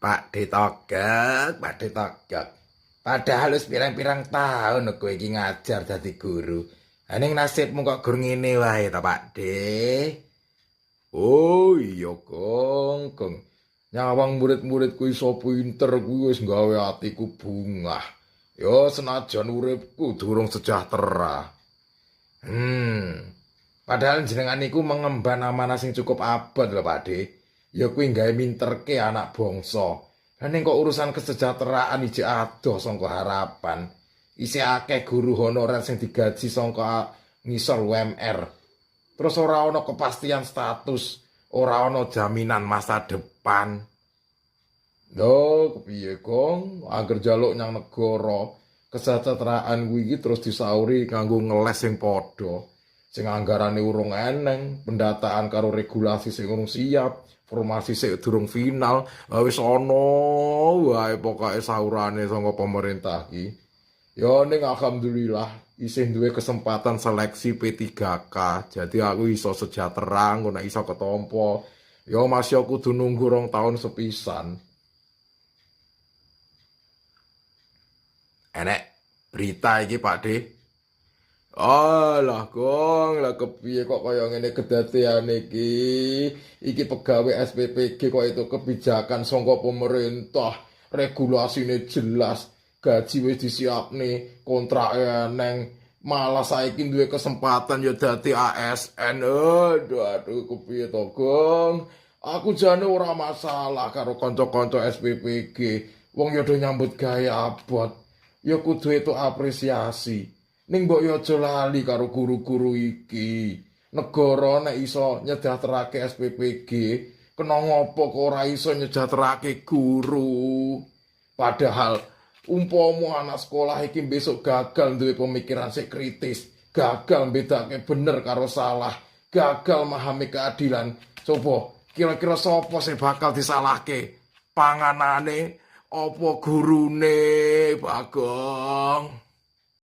Pak De Togek. Padahal wis pirang-pirang tahun kowe iki ngajar dadi guru. Ning nasibmu kok gur ngene wae ta, Pak De? Oh iya, Kong. Nyawang murid-muridku iso pinter kuwi wis gawe atiku bungah. Ya senajan uripku durung sejahtera. Padahal jenengan niku mengemban amanah sing cukup abot lho, Pak De. Ya kuwi gawe minterke anak bangsa. Lah ning kok urusan kesejahteraan ijek adoh sangka harapan. Isih akeh guru honorer sing digaji sangka ngisor UMR. Terus ora ana kepastian status, ora ana jaminan masa depan. Lho, kepiye, Kong? Angger njaluk nyang negara, kesejahteraan kuwi iki terus disauri kanggo ngeles sing padha. Sing anggarane urung eneng, pendataan karo regulasi sing urung siap, formasi sing durung final, wis ana wae pokoke saurane saka pemerintah iki. Ya ning alhamdulillah isih duwe kesempatan seleksi P3K. Jadi aku iso sejahtera ngono iso ketompo. Ya masih kudu nunggu 2 tahun sepisan. Enek berita iki, Pak De. Alah, Kong, lah kepiye kok kaya ngene kedadean iki? Iki pegawai SPPG kok itu kebijakan saka pemerintah, regulasine jelas, gaji wis disiapne, kontrak eneng, malah saiki duwe kesempatan ya dadi ASN. Aduh, kepiye to, Kong? Aku jane ora masalah karo kanca-kanca SPPG. Wong ya do nyambut gawe abot. Ya kudu itu apresiasi. Ning mbok yo aja lali karo guru-guru iki. Negara nek iso nyejahterake SPPG, kena ngopo kok ora iso nyejahterake guru. Padahal umpama anak sekolah iki besok gagal duwe pemikiran sing kritis, gagal bedake bener karo salah, gagal memahami keadilan. Coba kira-kira sapa sing bakal disalahke? Panganane apa gurune, Bagong?